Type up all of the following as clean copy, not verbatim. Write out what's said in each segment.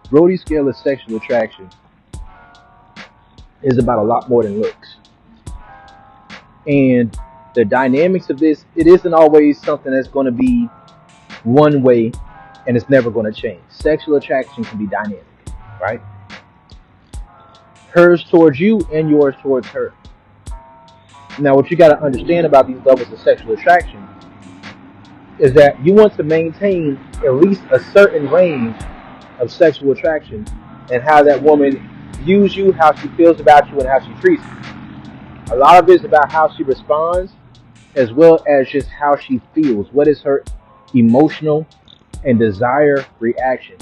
Brody's scale of sexual attraction is about a lot more than looks. And the dynamics of this, it isn't always something that's going to be one way and it's never going to change. Sexual attraction can be dynamic, right? Hers towards you and yours towards her. Now, what you got to understand about these levels of sexual attraction is that you want to maintain at least a certain range of sexual attraction and how that woman views you, how she feels about you, and how she treats you. A lot of it is about how she responds as well as just how she feels. What is her emotional and desire reaction?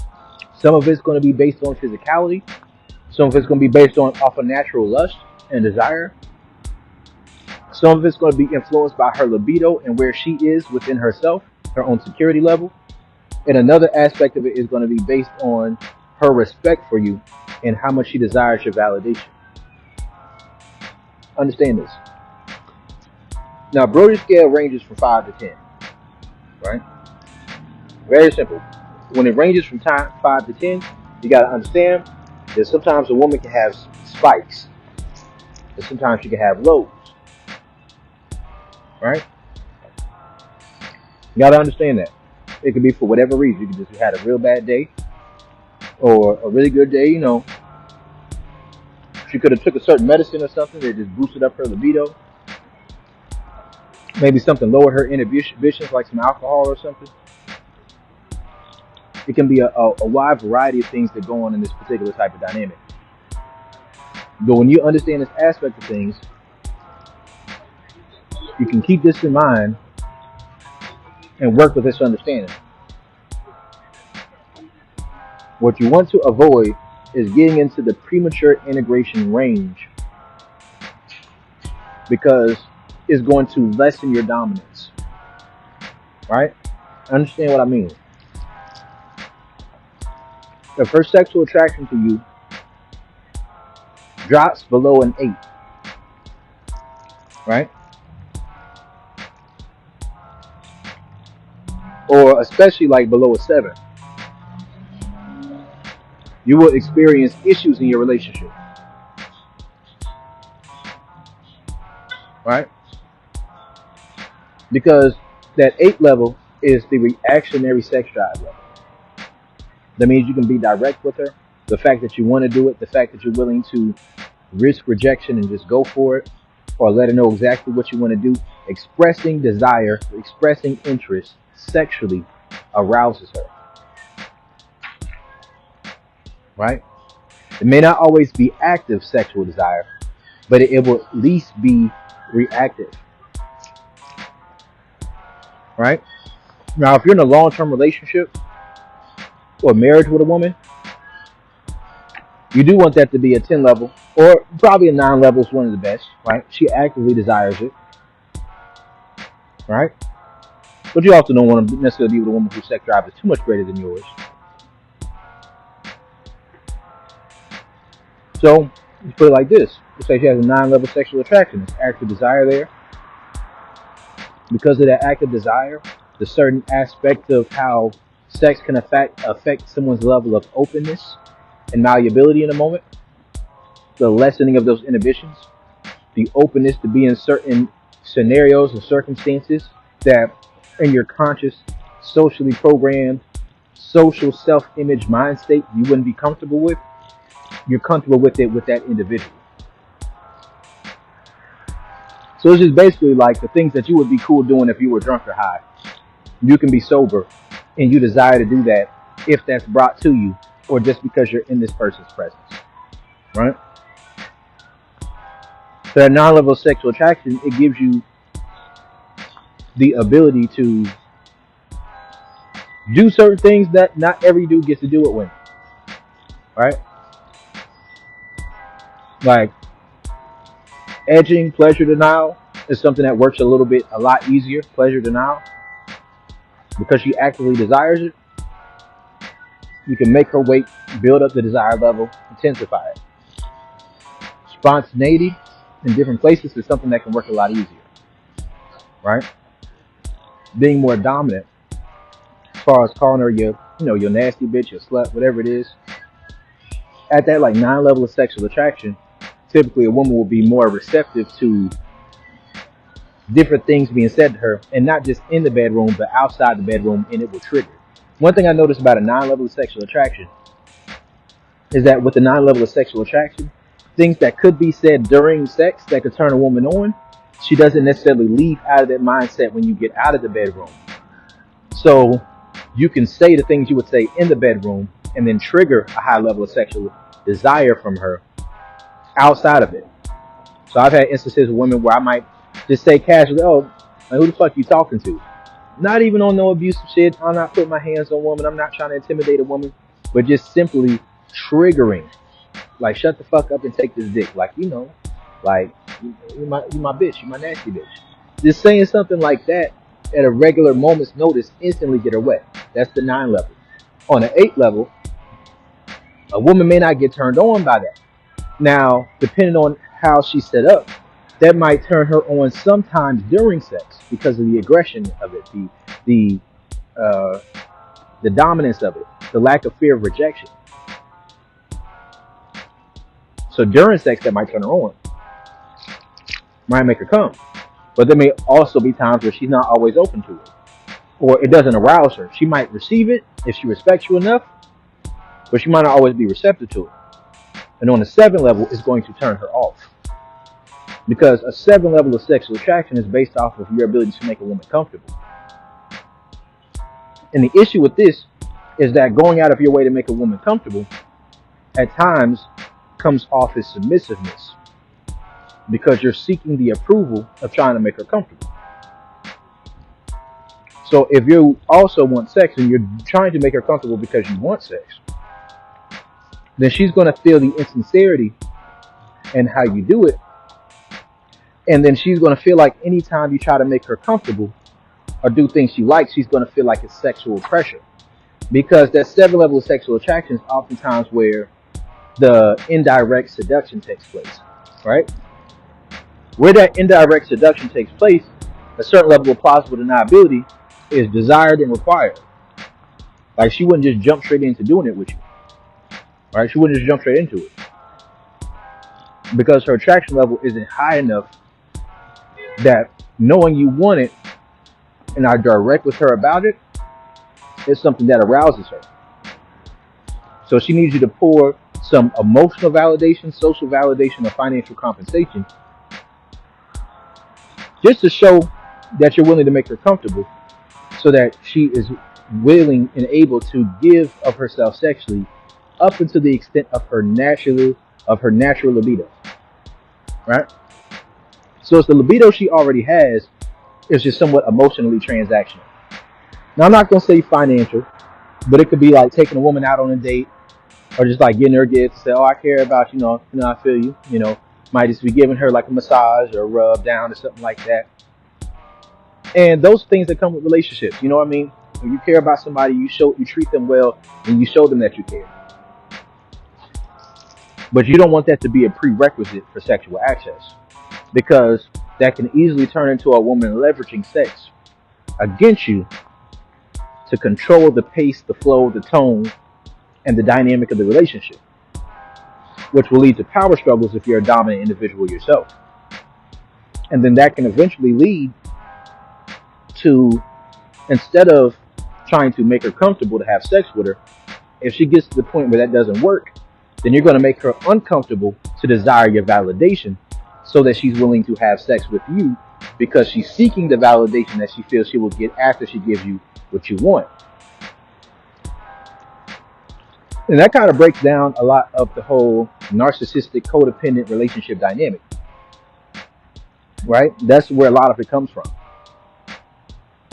Some of it's going to be based on physicality. Some of it's going to be based on off of natural lust and desire. Some of it's going to be influenced by her libido and where she is within herself, her own security level. And another aspect of it is going to be based on her respect for you and how much she desires your validation. Understand this. Now, Brody's scale ranges from 5 to 10, right? Very simple. When it ranges from 5 to 10, you got to understand that sometimes a woman can have spikes, and sometimes she can have lows, right? You got to understand that. It could be for whatever reason. You could just had a real bad day or a really good day, you know. She could have took a certain medicine or something that just boosted up her libido. Maybe something lowered her inhibitions, like some alcohol or something. It can be a wide variety of things that go on in this particular type of dynamic. But when you understand this aspect of things, you can keep this in mind and work with this understanding. What you want to avoid is getting into the premature integration range because it's going to lessen your dominance. Right? Understand what I mean. If her sexual attraction to you drops below an 8, right? Or especially like below a 7, you will experience issues in your relationship. Right? Because that 8 level is the reactionary sex drive level. That means you can be direct with her. The fact that you want to do it, the fact that you're willing to risk rejection and just go for it, or let her know exactly what you want to do. Expressing desire, expressing interest sexually arouses her. Right? It may not always be active sexual desire, but it will at least be reactive. Right? Now, if you're in a long-term relationship or marriage with a woman, you do want that to be a 10 level, or probably a 9 level is one of the best, right? She actively desires it, right? But you also don't want to necessarily be with a woman whose sex drive is too much greater than yours. So, you put it like this. Let's say she has a 9 level sexual attraction. There's active desire there. Because of that active desire, the certain aspect of how sex can affect someone's level of openness and malleability in a moment, the lessening of those inhibitions, the openness to be in certain scenarios and circumstances that in your conscious, socially programmed, social self-image mind state you wouldn't be comfortable with, you're comfortable with it with that individual. So it's just basically like the things that you would be cool doing if you were drunk or high. You can be sober and you desire to do that if that's brought to you or just because you're in this person's presence. Right? So that non-level sexual attraction, it gives you the ability to do certain things that not every dude gets to do with women. Right? Like edging, pleasure denial is something that works a lot easier. Pleasure denial. Because she actively desires it, you can make her wait, build up the desire level, intensify it. Spontaneity in different places is something that can work a lot easier. Right? Being more dominant as far as calling her your nasty bitch, your slut, whatever it is, At that like 9 level of sexual attraction, typically a woman will be more receptive to different things being said to her, and not just in the bedroom, but outside the bedroom, and it will trigger. One thing I noticed about a 9 level of sexual attraction is that with the 9 level of sexual attraction, things that could be said during sex that could turn a woman on, she doesn't necessarily leave out of that mindset when you get out of the bedroom. So you can say the things you would say in the bedroom and then trigger a high level of sexual desire from her outside of it. So I've had instances of women where I might just say casually, "Oh, like, who the fuck you talking to?" Not even on no abusive shit. I'm not putting my hands on a woman. I'm not trying to intimidate a woman, but just simply triggering. Like, shut the fuck up and take this dick. Like, like, you my bitch. You my nasty bitch. Just saying something like that at a regular moment's notice instantly get her wet. That's the 9 level. On the 8 level, a woman may not get turned on by that. Now, depending on how she's set up, that might turn her on sometimes during sex because of the aggression of it, uh, the dominance of it, the lack of fear of rejection. So during sex, that might turn her on, might make her come. But there may also be times where she's not always open to it, or it doesn't arouse her. She might receive it if she respects you enough, but she might not always be receptive to it. And on the 7 level, it's going to turn her off. Because a 7 level of sexual attraction is based off of your ability to make a woman comfortable. And the issue with this is that going out of your way to make a woman comfortable at times comes off as submissiveness, because you're seeking the approval of trying to make her comfortable. So if you also want sex and you're trying to make her comfortable because you want sex, then she's going to feel the insincerity in how you do it. And then she's going to feel like anytime you try to make her comfortable or do things she likes, she's going to feel like it's sexual pressure. Because that 7 level of sexual attraction is oftentimes where the indirect seduction takes place, right? Where that indirect seduction takes place, a certain level of plausible deniability is desired and required. Like, she wouldn't just jump straight into doing it with you, right? She wouldn't just jump straight into it because her attraction level isn't high enough that knowing you want it and are direct with her about it is something that arouses her. So she needs you to pour some emotional validation, social validation, or financial compensation just to show that you're willing to make her comfortable, so that she is willing and able to give of herself sexually up until the extent of her natural libido, right? So it's the libido she already has. It's just somewhat emotionally transactional. Now, I'm not going to say financial, but it could be like taking a woman out on a date, or just like getting her gifts, say, "Oh, I care about you, I feel you." Might just be giving her like a massage or a rub down or something like that. And those things that come with relationships, you know what I mean? When you care about somebody, you treat them well, and you show them that you care. But you don't want that to be a prerequisite for sexual access, because that can easily turn into a woman leveraging sex against you to control the pace, the flow, the tone, and the dynamic of the relationship, which will lead to power struggles if you're a dominant individual yourself. And then that can eventually lead to, instead of trying to make her comfortable to have sex with her, if she gets to the point where that doesn't work, then you're going to make her uncomfortable to desire your validation, so that she's willing to have sex with you, because she's seeking the validation that she feels she will get after she gives you what you want. And that kind of breaks down a lot of the whole narcissistic codependent relationship dynamic, right? That's where a lot of it comes from,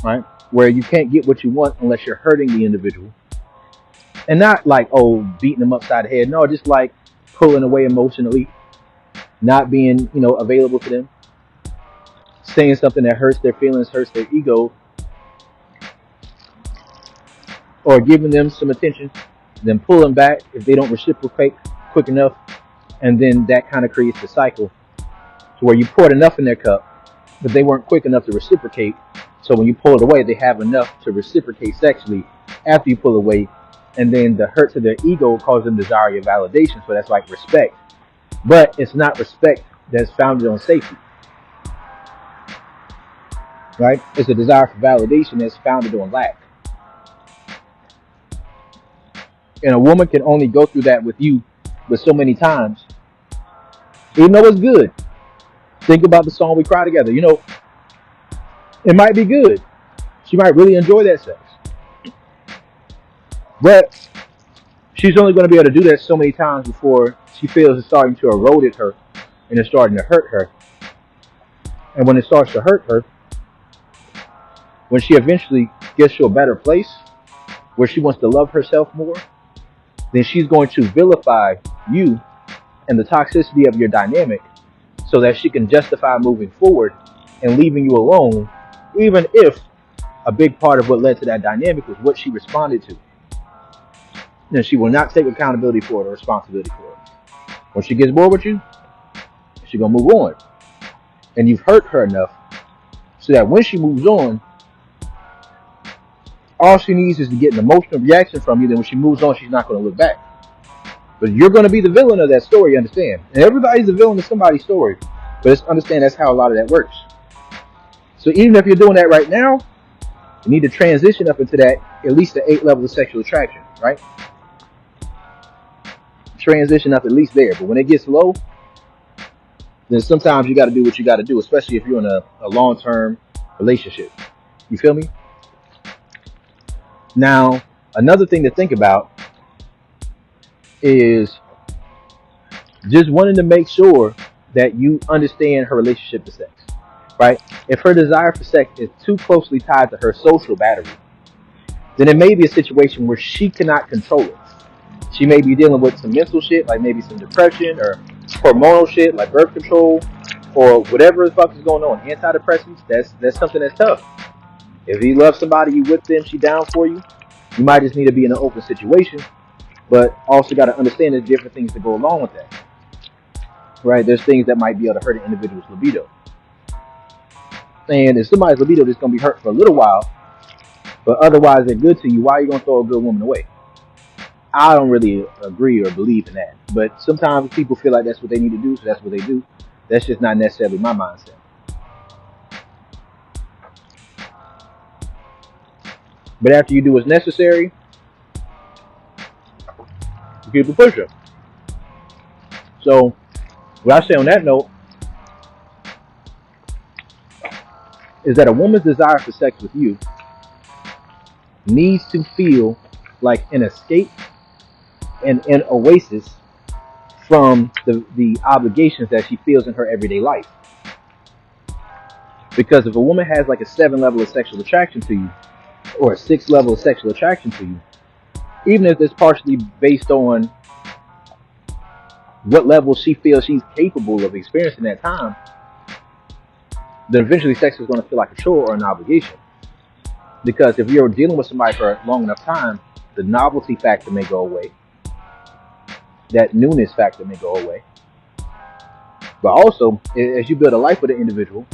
right? Where you can't get what you want unless you're hurting the individual. And not like, oh, beating them upside the head. No, just like pulling away emotionally, not being, available to them, saying something that hurts their feelings, hurts their ego, or giving them some attention, then pulling back if they don't reciprocate quick enough. And then that kind of creates the cycle to where you poured enough in their cup, but they weren't quick enough to reciprocate. So when you pull it away, they have enough to reciprocate sexually after you pull away, and then the hurt to their ego causes them desire your validation. So that's like respect, but it's not respect that's founded on safety, right? It's a desire for validation that's founded on lack. And a woman can only go through that with you, but so many times, even though it's good. Think about the song "We Cry Together." It might be good. She might really enjoy that sex, but she's only going to be able to do that so many times before she feels it's starting to erode at her and it's starting to hurt her. And when it starts to hurt her, when she eventually gets to a better place where she wants to love herself more, then she's going to vilify you and the toxicity of your dynamic so that she can justify moving forward and leaving you alone, even if a big part of what led to that dynamic was what she responded to. Then she will not take accountability for it or responsibility for it. When she gets bored with you, she's going to move on. And you've hurt her enough so that when she moves on, all she needs is to get an emotional reaction from you. Then when she moves on, she's not going to look back. But you're going to be the villain of that story, you understand? And everybody's the villain of somebody's story. But just understand that's how a lot of that works. So even if you're doing that right now, you need to transition up into that, at least the 8 level of sexual attraction, right? Transition up at least there. But when it gets low, then sometimes you got to do what you got to do, especially if you're in a long-term relationship. You feel me? Now, another thing to think about is just wanting to make sure that you understand her relationship to sex, right? If her desire for sex is too closely tied to her social battery, then it may be a situation where she cannot control it. She may be dealing with some mental shit, like maybe some depression or hormonal shit, like birth control, or whatever the fuck is going on. Antidepressants, that's something that's tough. If you love somebody, you with them, she down for you, you might just need to be in an open situation, but also got to understand there's different things that go along with that. Right? There's things that might be able to hurt an individual's libido. And if somebody's libido is going to be hurt for a little while, but otherwise they're good to you, why are you going to throw a good woman away? I don't really agree or believe in that. But sometimes people feel like that's what they need to do, so that's what they do. That's just not necessarily my mindset. But after you do what's necessary, you keep it pushing. So, what I say on that note is that a woman's desire for sex with you needs to feel like an escape and an oasis from the obligations that she feels in her everyday life. Because if a woman has like a 7 level of sexual attraction to you, or a 6 level of sexual attraction to you, even if it's partially based on what level she feels she's capable of experiencing at that time, then eventually sex is going to feel like a chore or an obligation. Because if you're dealing with somebody for a long enough time, the novelty factor may go away. That newness factor may go away. But also, as you build a life with an individual,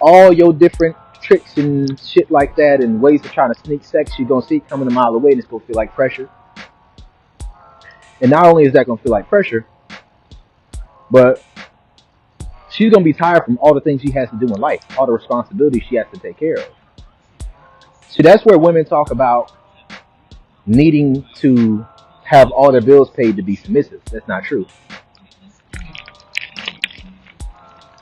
all your different tricks and shit like that and ways of trying to sneak sex, you're going to see it coming a mile away and it's going to feel like pressure. And not only is that going to feel like pressure, but she's going to be tired from all the things she has to do in life, all the responsibilities she has to take care of. See, that's where women talk about needing to have all their bills paid to be submissive. That's not true.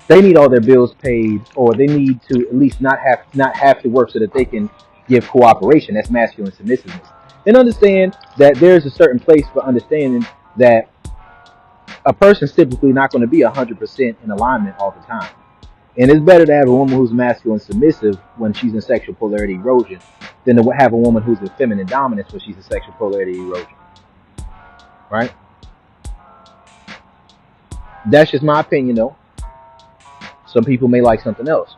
They need all their bills paid, or they need to at least not have to work so that they can give cooperation. That's masculine submissiveness. And understand that there's a certain place for understanding that a person's typically not going to be 100% in alignment all the time. And it's better to have a woman who's masculine submissive when she's in sexual polarity erosion than to have a woman who's in feminine dominance when she's in sexual polarity erosion. Right? That's just my opinion, though. Some people may like something else.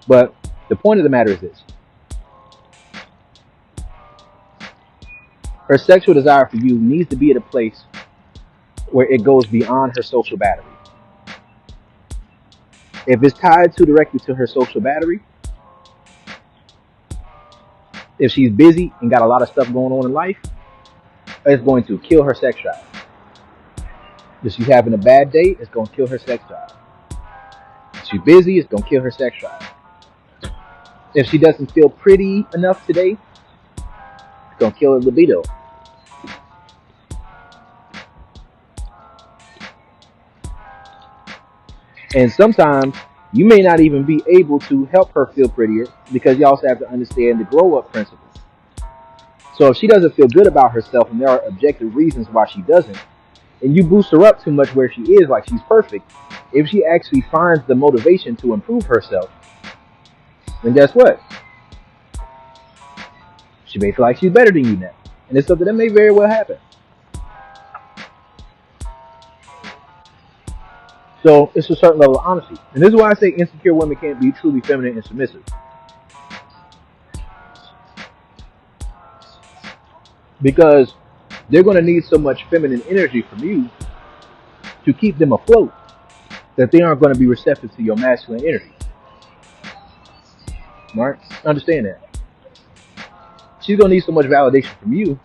But the point of the matter is this. Her sexual desire for you needs to be at a place where it goes beyond her social battery. If it's tied too directly to her social battery, If she's busy and got a lot of stuff going on in life, it's going to kill her sex drive. If she's having a bad day, it's going to kill her sex drive. If she's busy, it's going to kill her sex drive. If she doesn't feel pretty enough today, it's going to kill her libido. And sometimes you may not even be able to help her feel prettier because you also have to understand the grow up principles. So if she doesn't feel good about herself and there are objective reasons why she doesn't, and you boost her up too much where she is like she's perfect, if she actually finds the motivation to improve herself, then guess what? She may feel like she's better than you now. And it's something that may very well happen. So it's a certain level of honesty. And this is why I say insecure women can't be truly feminine and submissive. Because they're going to need so much feminine energy from you to keep them afloat that they aren't going to be receptive to your masculine energy. Right? Understand that. She's going to need so much validation from you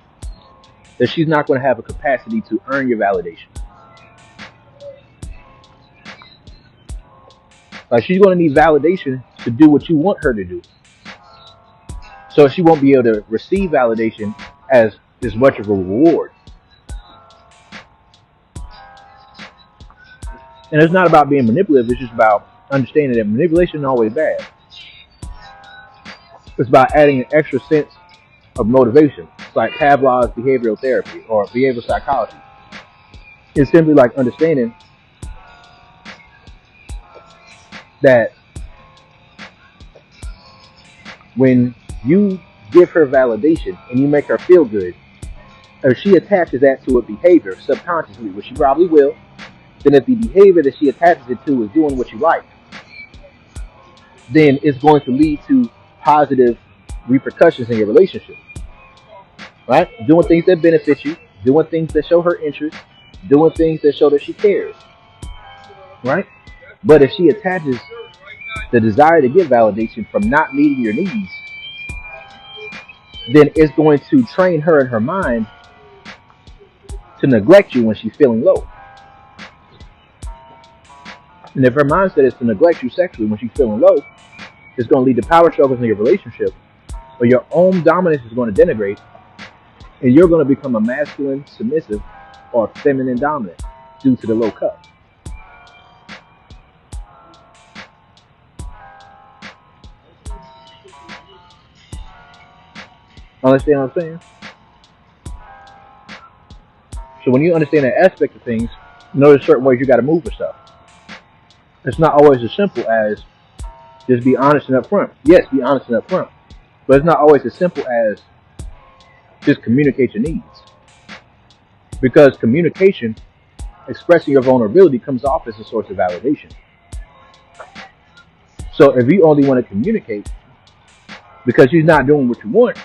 that she's not going to have a capacity to earn your validation. Like, she's going to need validation to do what you want her to do. So she won't be able to receive validation as much of a reward. And it's not about being manipulative, it's just about understanding that manipulation is always bad. It's about adding an extra sense of motivation. It's like Pavlov's behavioral therapy or behavioral psychology. It's simply like understanding that when you give her validation and you make her feel good, or she attaches that to a behavior subconsciously, which she probably will, then if the behavior that she attaches it to is doing what you like, then it's going to lead to positive repercussions in your relationship. Right? Doing things that benefit you, doing things that show her interest, doing things that show that she cares. Right? But if she attaches the desire to get validation from not meeting your needs, then it's going to train her in her mind to neglect you when she's feeling low. And if her mindset is to neglect you sexually when she's feeling low, it's going to lead to power struggles in your relationship, or your own dominance is going to denigrate, and you're going to become a masculine submissive or feminine dominant due to the low cup. Understand what I'm saying? So when you understand that aspect of things, you know there's certain ways you got to move with stuff. It's not always as simple as just be honest and upfront. Yes, be honest and upfront. But it's not always as simple as just communicate your needs. Because communication, expressing your vulnerability, comes off as a source of validation. So if you only want to communicate because she's not doing what you want,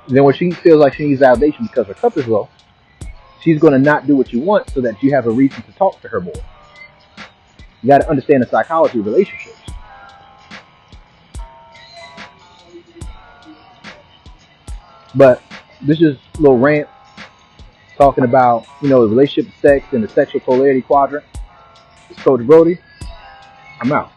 then when she feels like she needs validation because her cup is low, she's going to not do what you want so that you have a reason to talk to her more. You got to understand the psychology of relationships. But this is a little rant talking about, the relationship sex and the sexual polarity quadrant. It's Coach Brody. I'm out.